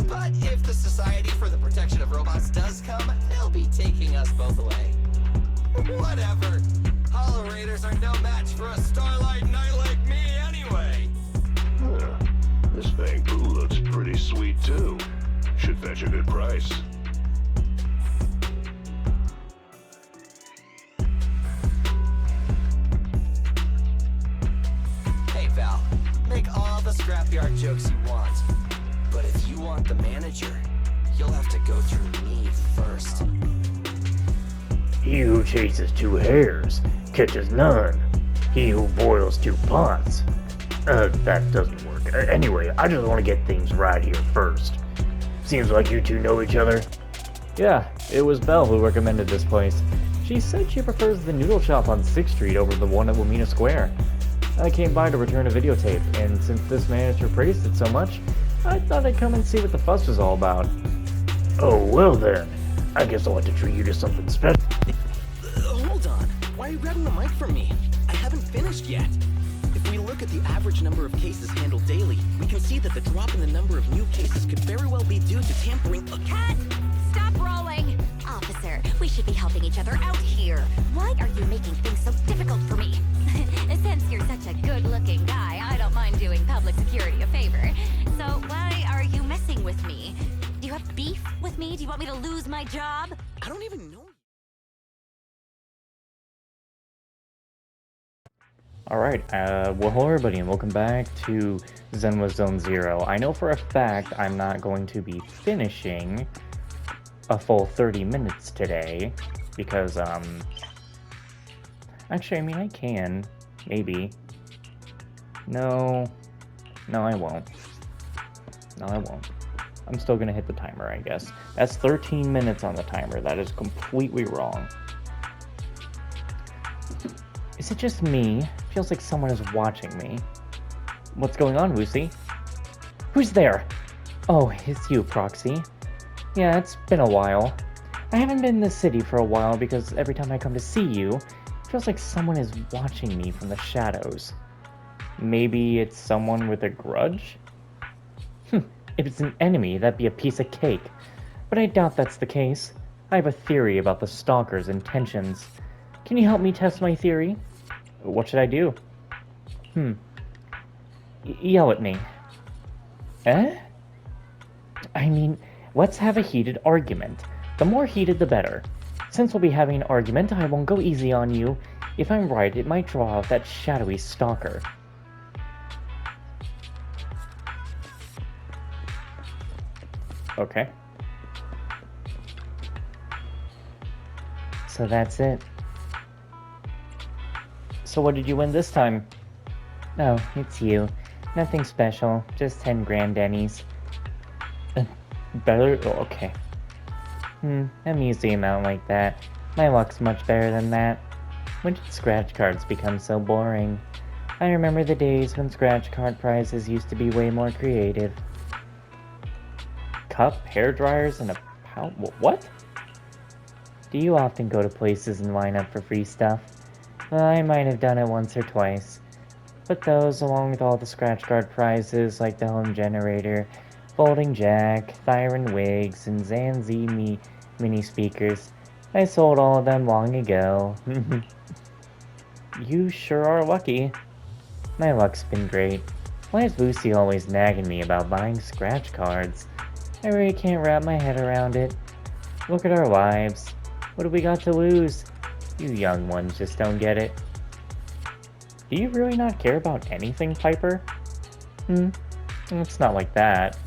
But if the Society for the Protection of Robots does come, they'll be taking us both away. Whatever. Hollow Raiders are no match for a Starlight Knight like me anyway. Huh. This Bangpoo looks pretty sweet too. Should fetch a good price. Hey Val, make all the scrapyard jokes you want. But if you want the manager, you'll have to go through me first. He who chases two hares catches none. He who boils two pots. That doesn't work. Anyway, I just want to get things right here first. Seems like you two know each other. Yeah, it was Belle who recommended this place. She said she prefers the noodle shop on 6th Street over the one at Wilmina Square. I came by to return a videotape, and since this manager praised it so much, I thought I'd come and see what the fuss was all about. Oh, well then. I guess I'll have to treat you to something special. Hold on. Why are you grabbing the mic from me? I haven't finished yet. If we look at the average number of cases handled daily, we can see that the drop in the number of new cases could very well be due to tampering. Cut! Stop rolling! Officer, we should be helping each other out here. Why are you making things so difficult for me? Since you're such a good-looking guy, I don't mind doing public security a favor. So why are you messing with me? Do you have beef with me? Do you want me to lose my job? I don't even know. Alright, well hello everybody and welcome back to ZENLESS Zone Zero. I know for a fact I'm not going to be finishing a full 30 minutes today, because, actually, I mean, I can, maybe. No, I won't. No, I won't. I'm still gonna hit the timer, I guess. That's 13 minutes on the timer. That is completely wrong. Is it just me? Feels like someone is watching me. What's going on, Lucy? Who's there? Oh, it's you, Proxy. Yeah, it's been a while. I haven't been in the city for a while because every time I come to see you, it feels like someone is watching me from the shadows. Maybe it's someone with a grudge? If it's an enemy, that'd be a piece of cake. But I doubt that's the case. I have a theory about the stalker's intentions. Can you help me test my theory? What should I do? Yell at me. Eh? I mean, let's have a heated argument. The more heated, the better. Since we'll be having an argument, I won't go easy on you. If I'm right, it might draw out that shadowy stalker. Okay. So that's it. So what did you win this time? Oh, it's you. Nothing special, just 10 grand Denny's. Better? Oh, okay. A museum out like that. My luck's much better than that. When did scratch cards become so boring? I remember the days when scratch card prizes used to be way more creative. Cup, hair dryers, and a pound? What? Do you often go to places and line up for free stuff? Well, I might have done it once or twice. But those, along with all the scratch card prizes like the home generator, folding jack, Thyron wigs, and Zanzi mini speakers, I sold all of them long ago. You sure are lucky. My luck's been great. Why is Lucy always nagging me about buying scratch cards? I really can't wrap my head around it. Look at our lives. What do we got to lose? You young ones just don't get it. Do you really not care about anything, Piper? It's not like that.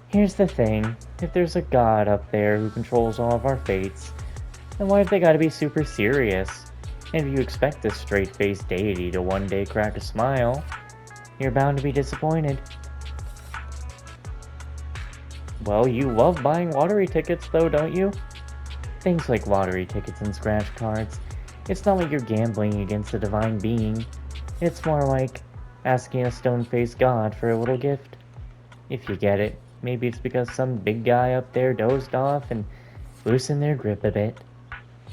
Here's the thing. If there's a god up there who controls all of our fates, then why have they gotta be super serious? And if you expect this straight-faced deity to one day crack a smile, you're bound to be disappointed. Well, you love buying lottery tickets though, don't you? Things like lottery tickets and scratch cards. It's not like you're gambling against a divine being. It's more like asking a stone-faced god for a little gift. If you get it, maybe it's because some big guy up there dozed off and loosened their grip a bit.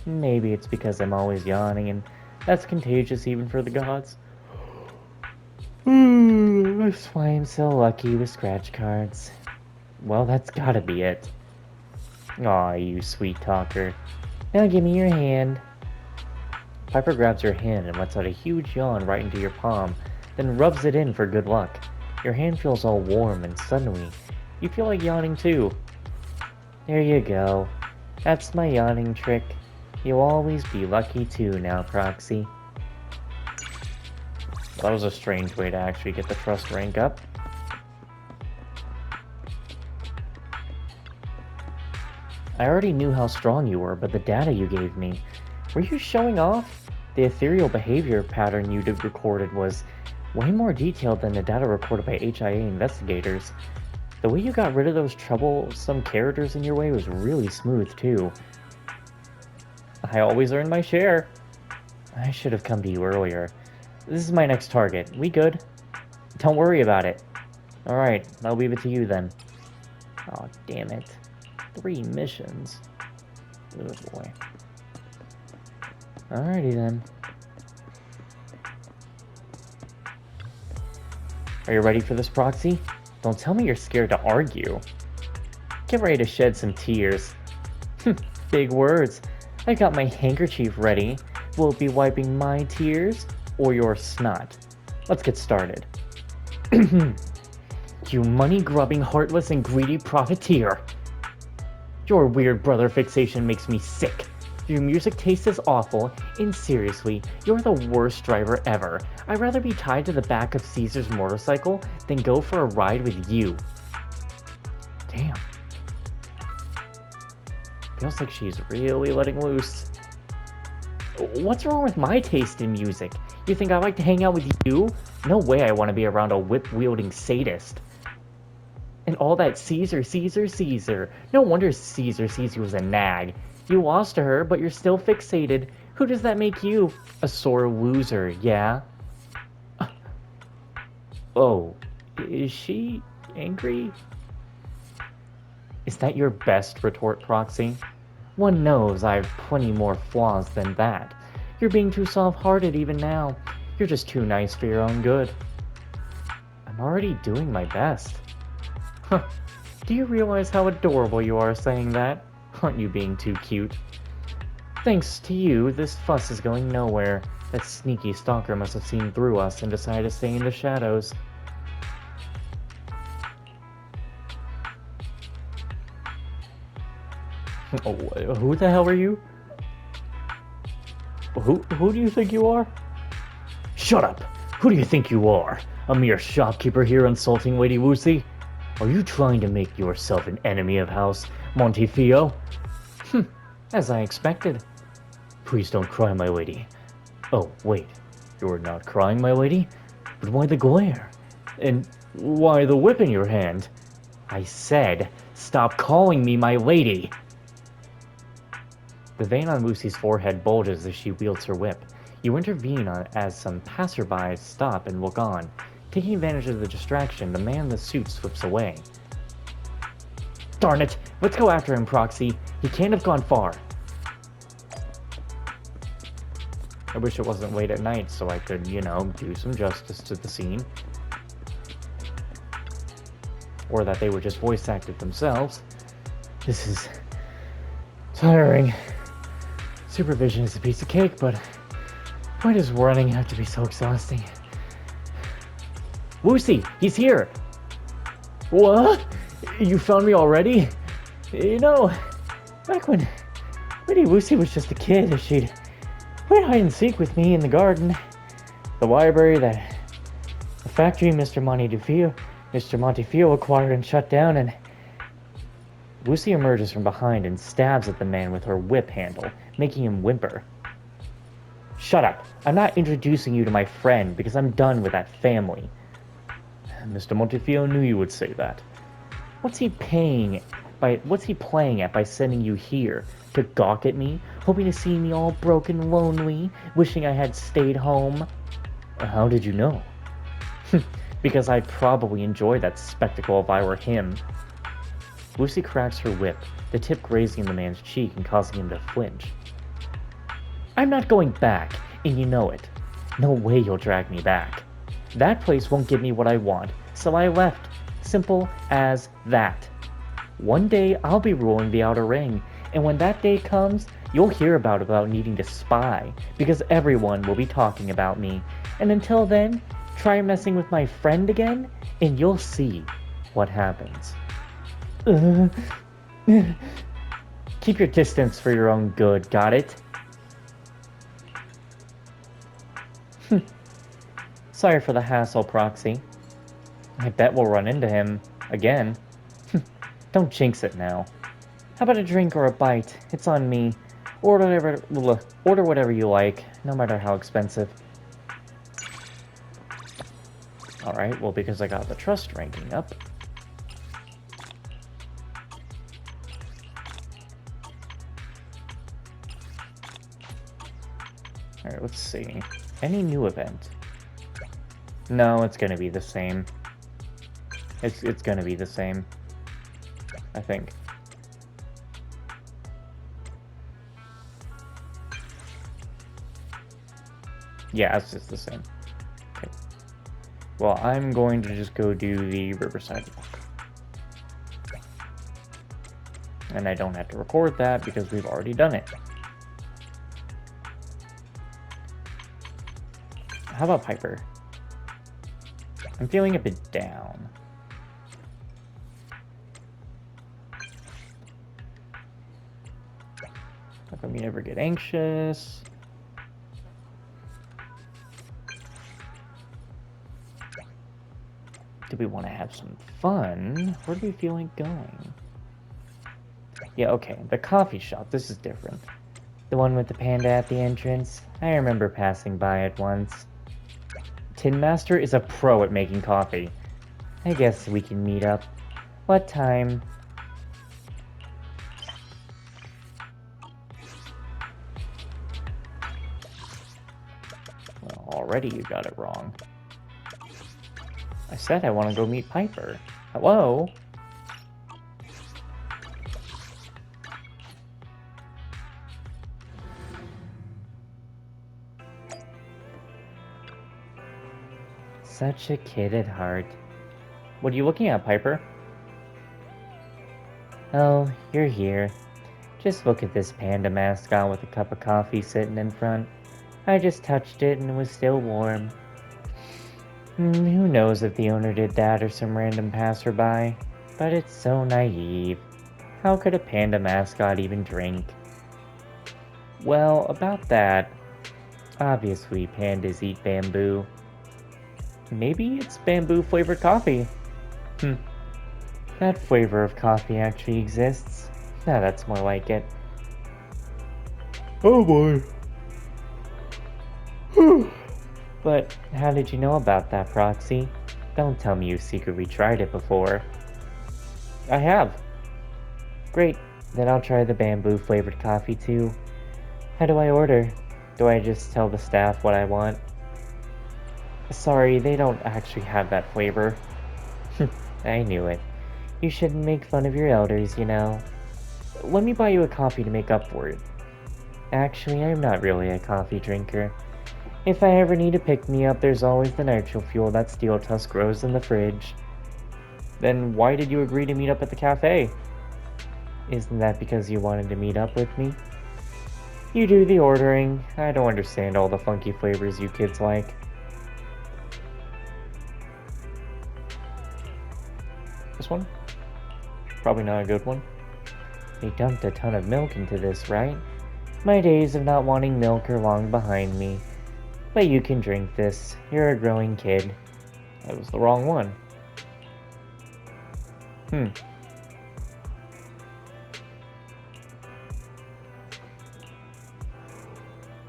Maybe it's because I'm always yawning and that's contagious even for the gods. That's why I'm so lucky with scratch cards. Well, that's gotta be it. Aw, you sweet talker. Now give me your hand. Piper grabs your hand and lets out a huge yawn right into your palm, then rubs it in for good luck. Your hand feels all warm and suddenly, you feel like yawning too. There you go. That's my yawning trick. You'll always be lucky too now, Proxy. That was a strange way to actually get the trust rank up. I already knew how strong you were, but the data you gave me, were you showing off? The ethereal behavior pattern you recorded was way more detailed than the data recorded by HIA investigators. The way you got rid of those troublesome characters in your way was really smooth too. I always earn my share. I should have come to you earlier. This is my next target. We good? Don't worry about it. Alright, I'll leave it to you then. Aw, damn it. 3 missions. Oh boy. Alrighty then. Are you ready for this, Proxy? Don't tell me you're scared to argue. Get ready to shed some tears. Big words. I got my handkerchief ready. Will it be wiping my tears or your snot? Let's get started. You money-grubbing, heartless, and greedy profiteer. Your weird brother fixation makes me sick. Your music taste is awful, and seriously, you're the worst driver ever. I'd rather be tied to the back of Caesar's motorcycle than go for a ride with you. Damn. Feels like she's really letting loose. What's wrong with my taste in music? You think I like to hang out with you? No way I want to be around a whip-wielding sadist. And all that Caesar, Caesar, Caesar. No wonder Caesar sees you as a nag. You lost to her, but you're still fixated. Who does that make you? A sore loser, yeah? Oh, is she angry? Is that your best retort, Proxy? One knows I have plenty more flaws than that. You're being too soft-hearted even now. You're just too nice for your own good. I'm already doing my best. Huh. Do you realize how adorable you are saying that? Aren't you being too cute? Thanks to you, this fuss is going nowhere. That sneaky stalker must have seen through us and decided to stay in the shadows. Oh, who the hell are you? Who do you think you are? Shut up! Who do you think you are? A mere shopkeeper here insulting Lady Lucy? Are you trying to make yourself an enemy of House Montefiore? As I expected. Please don't cry, my lady. Oh, wait. You're not crying, my lady? But why the glare? And why the whip in your hand? I said, stop calling me my lady! The vein on Lucy's forehead bulges as she wields her whip. You intervene as some passerbys stop and look on. Taking advantage of the distraction, the man in the suit slips away. Darn it! Let's go after him, Proxy. He can't have gone far. I wish it wasn't late at night so I could, you know, do some justice to the scene. Or that they would just voice act it themselves. This is tiring. Supervision is a piece of cake, but why does running have to be so exhausting? Lucy, he's here! What? You found me already? You know, back when Lady Lucy was just a kid, she'd play hide and seek with me in the garden, the library, the factory Mr. Montefiore acquired and shut down, and Lucy emerges from behind and stabs at the man with her whip handle, making him whimper. Shut up! I'm not introducing you to my friend because I'm done with that family. Mr. Montefiore knew you would say that. What's he playing at by sending you here? To gawk at me? Hoping to see me all broken, lonely? Wishing I had stayed home? How did you know? Because I'd probably enjoy that spectacle if I were him. Lucy cracks her whip, the tip grazing the man's cheek and causing him to flinch. I'm not going back, and you know it. No way you'll drag me back. That place won't give me what I want, so I left. Simple as that. One day I'll be ruling the Outer Ring, and when that day comes, you'll hear about needing to spy, because everyone will be talking about me. And until then, try messing with my friend again, and you'll see what happens. Keep your distance for your own good, got it? Sorry for the hassle, Proxy. I bet we'll run into him again. Don't jinx it now. How about a drink or a bite? It's on me. Order whatever you like, no matter how expensive. Alright, well, because I got the trust ranking up. Alright, let's see. Any new event? No, it's gonna be the same. It's gonna be the same. I think. Yeah, it's just the same. Okay. Well, I'm going to just go do the Riverside Walk. And I don't have to record that because we've already done it. How about Piper? I'm feeling a bit down. How come you never get anxious? Do we want to have some fun? Where do we feel like going? Yeah, okay, the coffee shop, this is different. The one with the panda at the entrance? I remember passing by it once. Tin Master is a pro at making coffee. I guess we can meet up. What time? Well, already you got it wrong. I said I want to go meet Piper. Hello? Such a kid at heart. What are you looking at, Piper? Oh, you're here. Just look at this panda mascot with a cup of coffee sitting in front. I just touched it and it was still warm. Who knows if the owner did that or some random passerby? But it's so naive. How could a panda mascot even drink? Well, about that, obviously pandas eat bamboo. Maybe it's bamboo-flavored coffee. That flavor of coffee actually exists. Now that's more like it. Oh boy. But how did you know about that, Proxy? Don't tell me you secretly tried it before. I have. Great, then I'll try the bamboo-flavored coffee too. How do I order? Do I just tell the staff what I want? Sorry, they don't actually have that flavor. I knew it. You shouldn't make fun of your elders, you know. Let me buy you a coffee to make up for it. Actually, I'm not really a coffee drinker. If I ever need to pick me up, there's always the nitro fuel that Steel Tusk grows in the fridge. Then why did you agree to meet up at the cafe? Isn't that because you wanted to meet up with me? You do the ordering. I don't understand all the funky flavors you kids like. This one? Probably not a good one. They dumped a ton of milk into this, right? My days of not wanting milk are long behind me. But you can drink this. You're a growing kid. That was the wrong one. You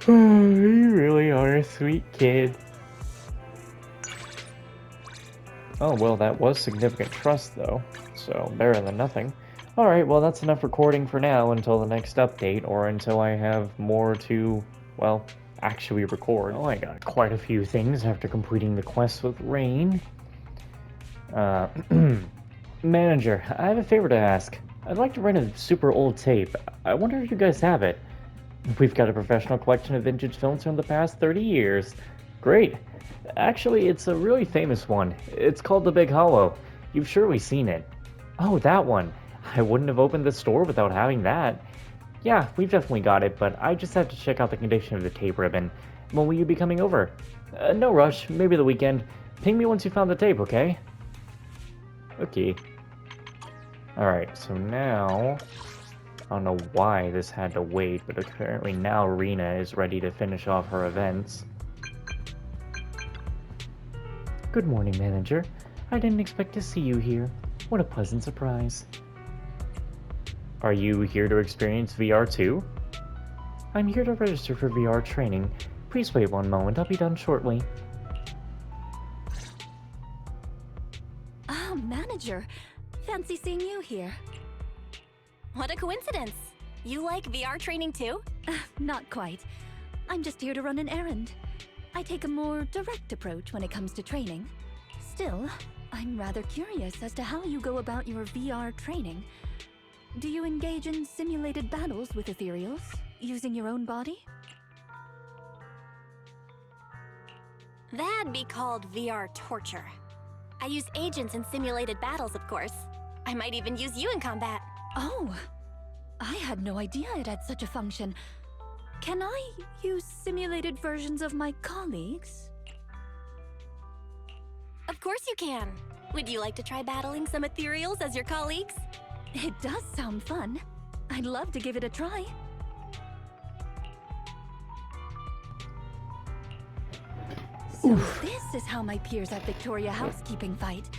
really are a sweet kid. Oh, well, that was significant trust, though. So, better than nothing. Alright, well, that's enough recording for now until the next update, or until I have more to, well, actually record. Oh, I got quite a few things after completing the quest with Rain. Manager, I have a favor to ask. I'd like to rent a super old tape. I wonder if you guys have it. We've got a professional collection of vintage films from the past 30 years. Great. Actually, it's a really famous one. It's called The Big Hollow. You've surely seen it. Oh, that one. I wouldn't have opened the store without having that. Yeah, we've definitely got it, but I just have to check out the condition of the tape ribbon. When will you be coming over? No rush, maybe the weekend. Ping me once you found the tape, okay? Okay. Alright, so now... I don't know why this had to wait, but apparently now Rena is ready to finish off her events. Good morning, manager. I didn't expect to see you here. What a pleasant surprise. Are you here to experience VR too? I'm here to register for VR training. Please wait one moment, I'll be done shortly. Oh, manager. Fancy seeing you here. What a coincidence. You like VR training too? Not quite. I'm just here to run an errand. I take a more direct approach when it comes to training. Still, I'm rather curious as to how you go about your VR training. Do you engage in simulated battles with ethereals, using your own body? That'd be called VR torture. I use agents in simulated battles, of course. I might even use you in combat. Oh, I had no idea it had such a function. Can I use simulated versions of my colleagues? Of course you can. Would you like to try battling some ethereals as your colleagues? It does sound fun. I'd love to give it a try. So this is how my peers at Victoria Housekeeping fight.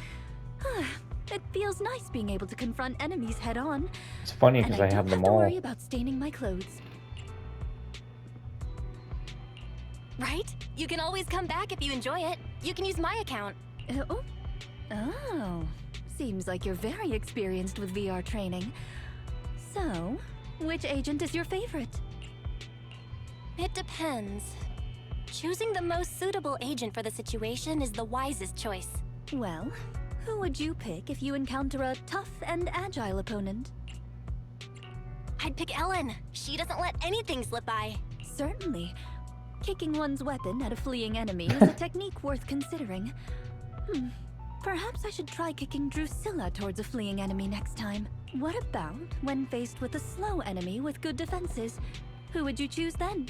It feels nice being able to confront enemies head-on. It's funny because I have them all. Don't worry about staining my clothes. Right? You can always come back if you enjoy it. You can use my account. Oh. Seems like you're very experienced with VR training. So, which agent is your favorite? It depends. Choosing the most suitable agent for the situation is the wisest choice. Well, who would you pick if you encounter a tough and agile opponent? I'd pick Ellen. She doesn't let anything slip by. Certainly. Kicking one's weapon at a fleeing enemy is a technique worth considering. Perhaps I should try kicking Drusilla towards a fleeing enemy next time. What about when faced with a slow enemy with good defenses? Who would you choose then?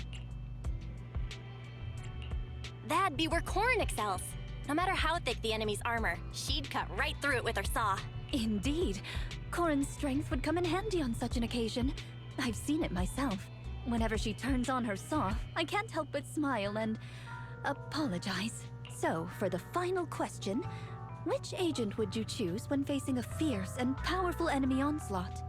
That'd be where Corin excels. No matter how thick the enemy's armor, she'd cut right through it with her saw. Indeed. Corin's strength would come in handy on such an occasion. I've seen it myself. Whenever she turns on her saw, I can't help but smile and apologize. So, for the final question, which agent would you choose when facing a fierce and powerful enemy onslaught?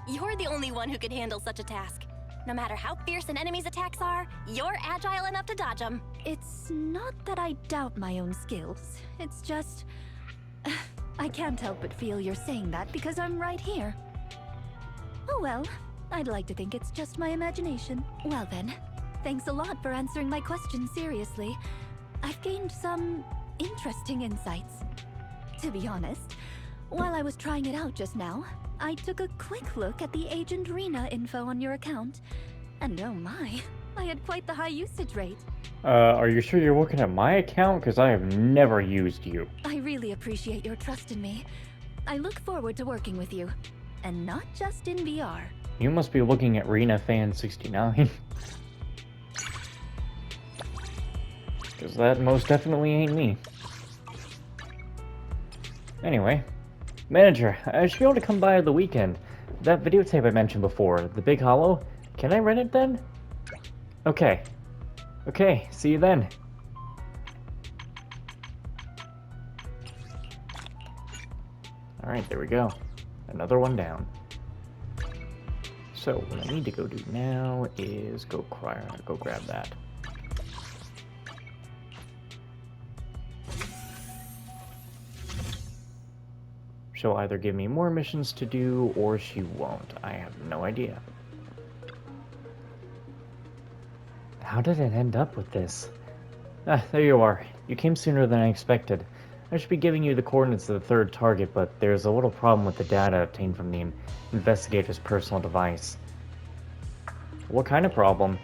You're the only one who could handle such a task. No matter how fierce an enemy's attacks are, you're agile enough to dodge them. It's not that I doubt my own skills. It's just... I can't help but feel you're saying that because I'm right here. Oh well, I'd like to think it's just my imagination. Well then, thanks a lot for answering my question seriously. I've gained some interesting insights. To be honest, while I was trying it out just now, I took a quick look at the Agent Rena info on your account, and oh my, I had quite the high usage rate. Are you sure you're looking at my account? Because I have never used you. I really appreciate your trust in me. I look forward to working with you, and not just in VR. You must be looking at Rena Fan 69. Because that most definitely ain't me. Anyway, manager, I should be able to come by the weekend. That videotape I mentioned before, the Big Hollow, can I rent it then? Okay. Okay, see you then. Alright, there we go. Another one down. So, what I need to go do now is go grab that. She'll either give me more missions to do, or she won't. I have no idea. How did it end up with this? Ah, there you are. You came sooner than I expected. I should be giving you the coordinates of the third target, but there's a little problem with the data obtained from the investigator's personal device. What kind of problem?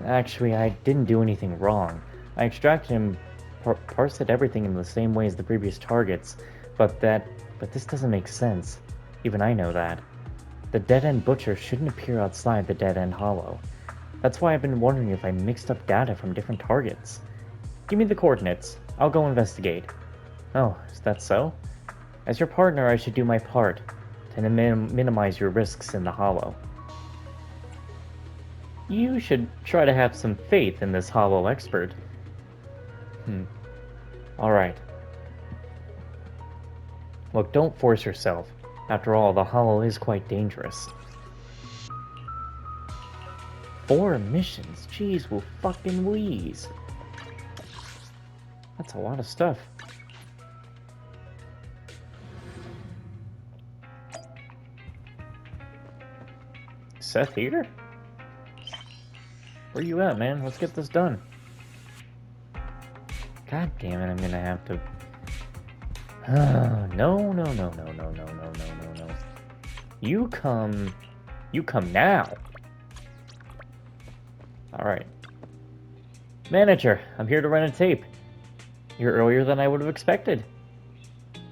Actually, I didn't do anything wrong. I extracted and parsed everything in the same way as the previous targets, but this doesn't make sense. Even I know that. The dead-end butcher shouldn't appear outside the dead-end hollow. That's why I've been wondering if I mixed up data from different targets. Give me the coordinates. I'll go investigate. Oh, is that so? As your partner, I should do my part to minimize your risks in the hollow. You should try to have some faith in this hollow expert. Alright. Look, don't force yourself. After all, the hollow is quite dangerous. 4 missions? Jeez, will fucking wheeze. That's a lot of stuff. Seth here? Where you at, man? Let's get this done. God damn it, I'm gonna have to... No. You come now. Alright. Manager, I'm here to rent a tape. You're earlier than I would have expected.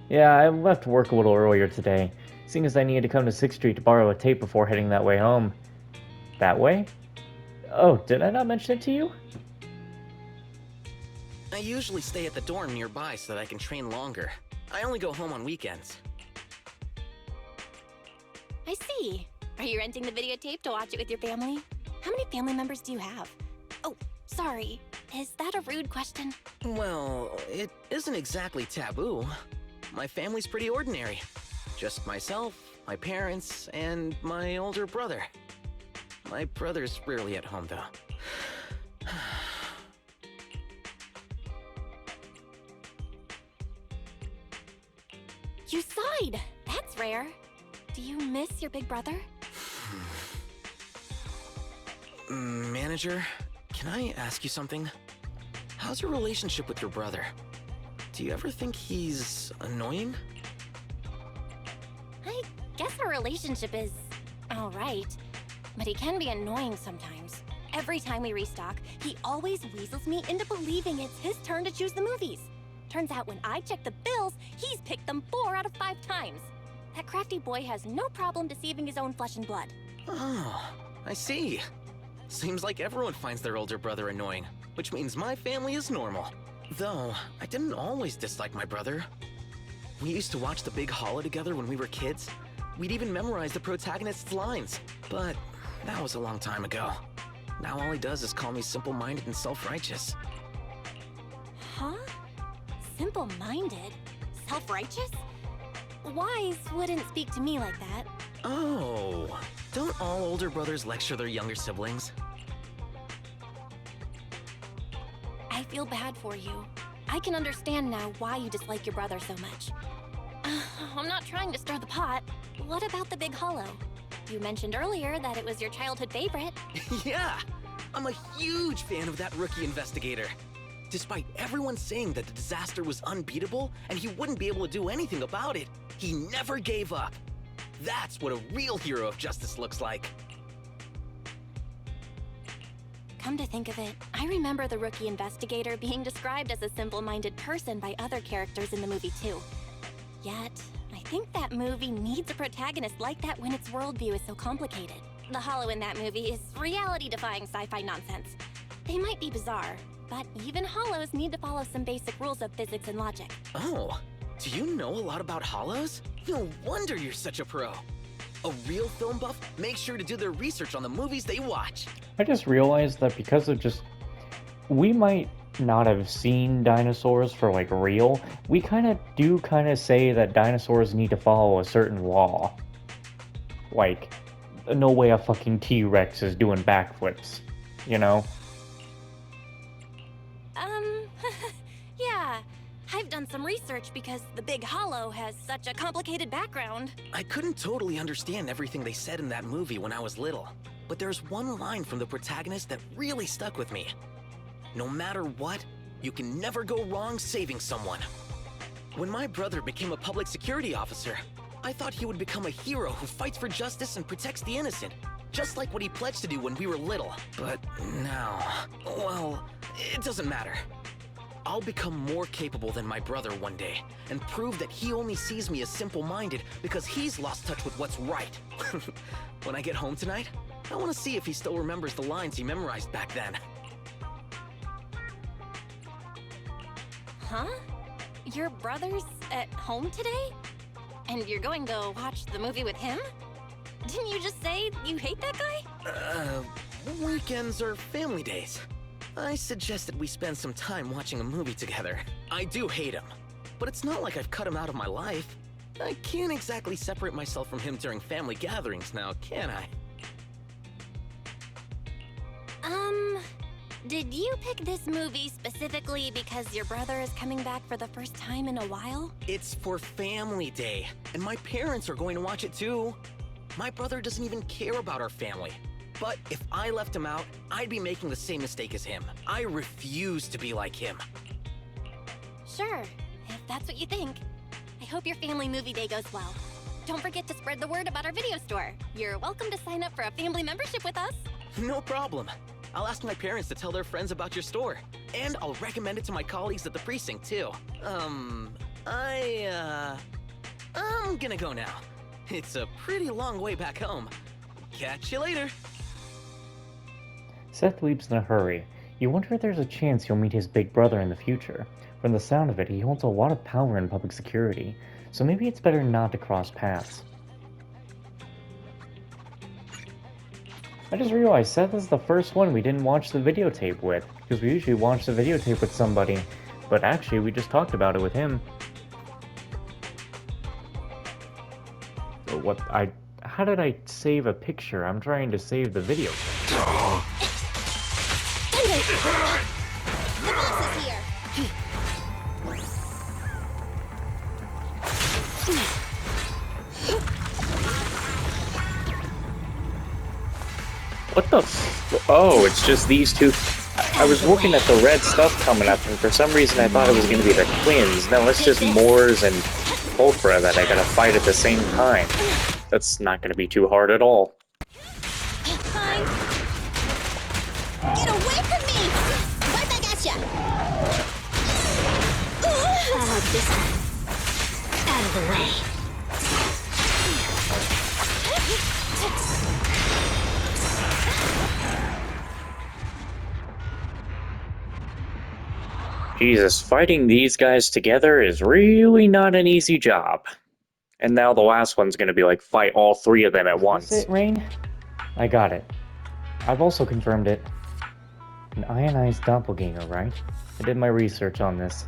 Yeah, I left work a little earlier today, seeing as I needed to come to 6th Street to borrow a tape before heading that way home. That way? Oh, did I not mention it to you? I usually stay at the dorm nearby so that I can train longer. I only go home on weekends. I see. Are you renting the videotape to watch it with your family? How many family members do you have? Oh, sorry. Is that a rude question? Well, it isn't exactly taboo. My family's pretty ordinary. Just myself, my parents, and my older brother. My brother's rarely at home, though. You sighed! That's rare. Do you miss your big brother? Manager, can I ask you something? How's your relationship with your brother? Do you ever think he's annoying? I guess our relationship is alright, but he can be annoying sometimes. Every time we restock, he always weasels me into believing it's his turn to choose the movies. Turns out when I check the bills, he's picked them 4 out of 5 times. That crafty boy has no problem deceiving his own flesh and blood. Oh, I see. Seems like everyone finds their older brother annoying, which means my family is normal. Though, I didn't always dislike my brother. We used to watch The Big Hollow together when we were kids. We'd even memorize the protagonist's lines. But that was a long time ago. Now all he does is call me simple-minded and self-righteous. Huh? Simple-minded? Self-righteous? Wise wouldn't speak to me like that. Oh, don't all older brothers lecture their younger siblings? I feel bad for you. I can understand now why you dislike your brother so much. I'm not trying to stir the pot. What about The Big Hollow? You mentioned earlier that it was your childhood favorite. Yeah, I'm a huge fan of that rookie investigator. Despite everyone saying that the disaster was unbeatable and he wouldn't be able to do anything about it, he never gave up. That's what a real hero of justice looks like. Come to think of it, I remember the rookie investigator being described as a simple-minded person by other characters in the movie too. Yet, I think that movie needs a protagonist like that when its worldview is so complicated. The Hollow in that movie is reality-defying sci-fi nonsense. They might be bizarre, but even Hollows need to follow some basic rules of physics and logic. Oh, do you know a lot about Hollows? No wonder you're such a pro. A real film buff makes sure to do their research on the movies they watch. I just realized that because of we might not have seen dinosaurs for like real, we kind of say that dinosaurs need to follow a certain law. Like, no way a fucking T-Rex is doing backflips, you know? Yeah. I've done some research because The Big Hollow has such a complicated background. I couldn't totally understand everything they said in that movie when I was little, but there's one line from the protagonist that really stuck with me. No matter what, you can never go wrong saving someone. When my brother became a public security officer, I thought he would become a hero who fights for justice and protects the innocent, just like what he pledged to do when we were little. But now, well, it doesn't matter. I'll I'll become more capable than my brother one day, and prove that he only sees me as simple-minded because he's lost touch with what's right. When I get home tonight, I want to see if he still remembers the lines he memorized back then. Huh? Your brother's at home today? And you're going to watch the movie with him? Didn't you just say you hate that guy? Weekends are family days. I suggested we spend some time watching a movie together. I do hate him, but it's not like I've cut him out of my life. I can't exactly separate myself from him during family gatherings now, can I? Did you pick this movie specifically because your brother is coming back for the first time in a while? It's for family day, and my parents are going to watch it too. My brother doesn't even care about our family. But if I left him out, I'd be making the same mistake as him. I refuse to be like him. Sure, if that's what you think. I hope your family movie day goes well. Don't forget to spread the word about our video store. You're welcome to sign up for a family membership with us. No problem. I'll ask my parents to tell their friends about your store. And I'll recommend it to my colleagues at the precinct, too. I'm gonna go now. It's a pretty long way back home. Catch you later. Seth leaves in a hurry. You wonder if there's a chance he'll meet his big brother in the future. From the sound of it, he holds a lot of power in public security, so maybe it's better not to cross paths. I just realized Seth is the first one we didn't watch the videotape with, because we usually watch the videotape with somebody, but actually we just talked about it with him. How did I save a picture? I'm trying to save the video. The boss is here. What the Oh, it's just these two. I was looking at the red stuff coming up, and for some reason I thought it was going to be the twins. No, it's just Moors and Ultra that I gotta fight at the same time. That's not going to be too hard at all. Fine. Get away from me! Right back at ya! This one. Out of the way. Jesus, fighting these guys together is really not an easy job. And now the last one's gonna be like, fight all three of them at once. Is it, Rain? I got it. I've also confirmed it. An ionized doppelganger, right? I did my research on this.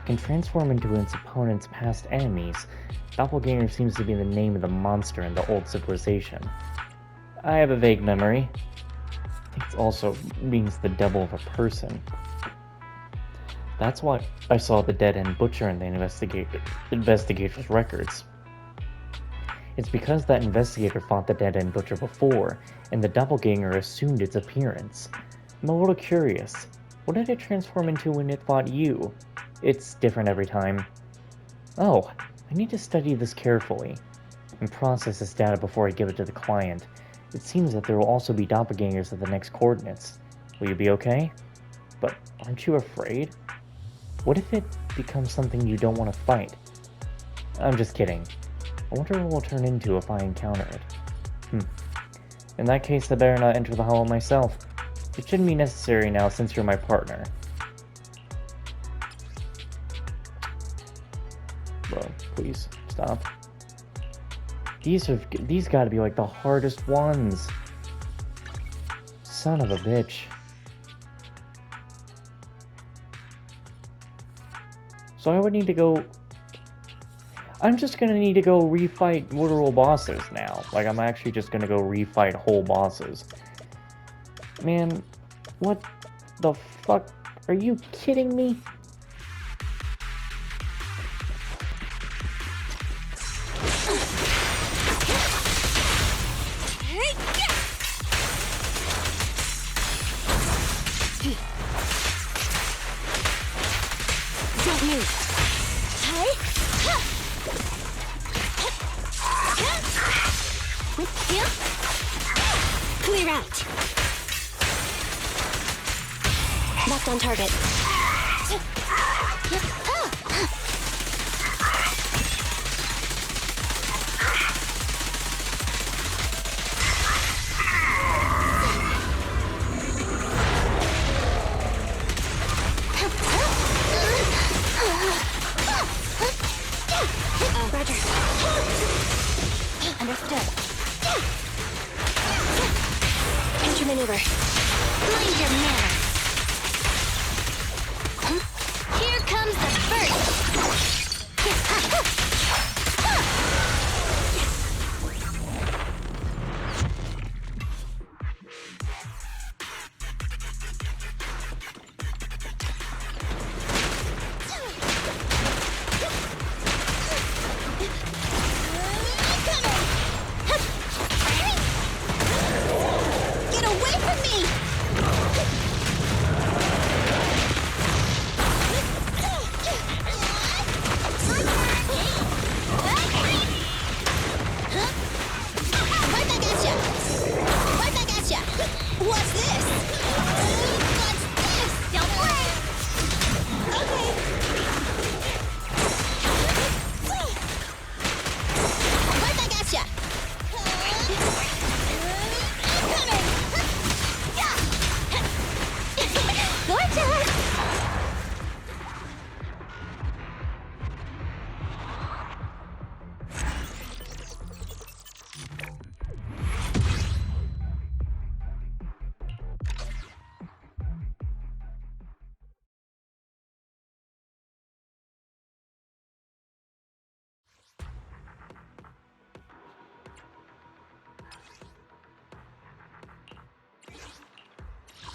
It can transform into its opponent's past enemies. Doppelganger seems to be the name of the monster in the old civilization. I have a vague memory. I think it also means the double of a person. That's why I saw the dead-end butcher in the investigator's records. It's because that investigator fought the dead-end butcher before, and the doppelganger assumed its appearance. I'm a little curious. What did it transform into when it fought you? It's different every time. Oh, I need to study this carefully and process this data before I give it to the client. It seems that there will also be doppelgangers at the next coordinates. Will you be okay? But aren't you afraid? What if it becomes something you don't want to fight? I'm just kidding. I wonder what it will turn into if I encounter it. In that case, I better not enter the hollow myself. It shouldn't be necessary now since you're my partner. Bro, please, stop. These gotta be like the hardest ones. Son of a bitch. So I would need to go... I'm just gonna need to go refight literal bosses now. Like, I'm actually just gonna go refight whole bosses. Man, what the fuck? Are you kidding me? Don't move. Clear out. Left on target.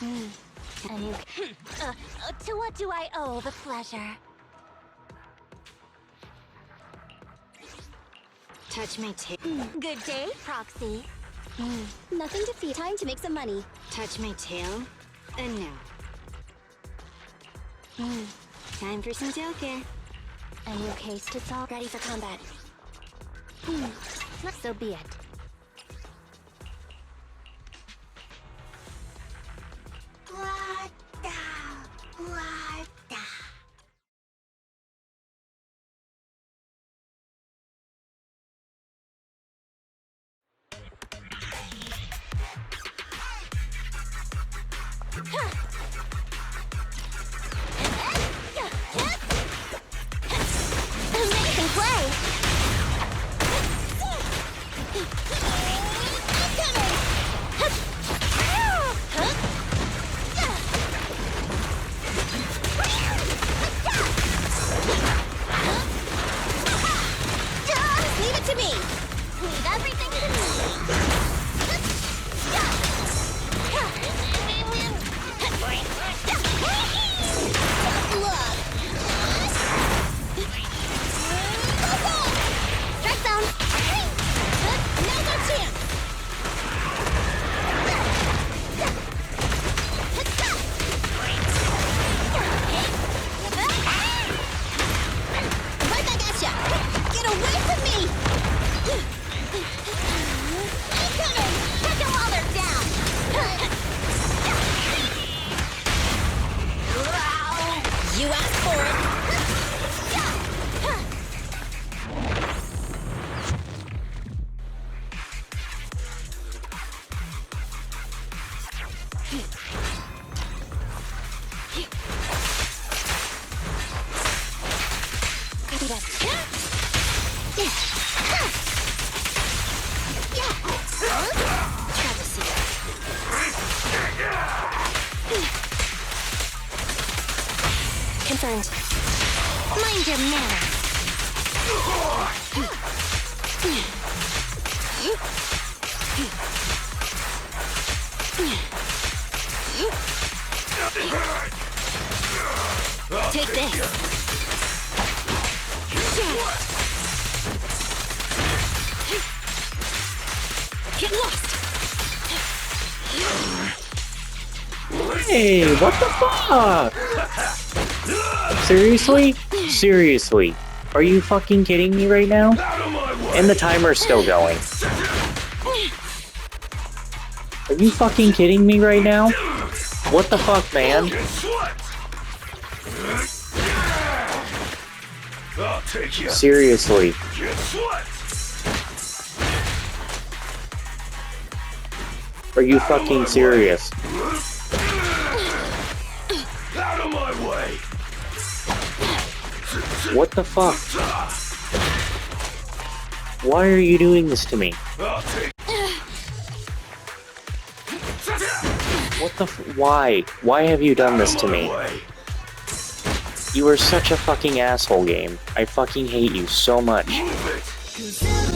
And you... to what do I owe the pleasure? Touch my tail. Good day, Proxy. Nothing to feed. Time to make some money. Touch my tail. And now. Time for some tail care. A new case to solve. Ready for combat. So be it. Amazing play! Leave it to me! Leave everything to me! Strike zone! Now's our chance! Right back at ya! Get away from me! Incoming! Check them while they're down! You asked for it! Confirmed. Mind your manners! Take this. Get lost. Hey, what the fuck? Seriously? Seriously? Are you fucking kidding me right now? And the timer's still going. Are you fucking kidding me right now? What the fuck, man? I'll take you. Seriously. Guess what? Are you fucking serious? Out of my way. What the fuck? Why are you doing this to me? I'll take. What the why? Why have you done this to me? You are such a fucking asshole, game. I fucking hate you so much. Move it.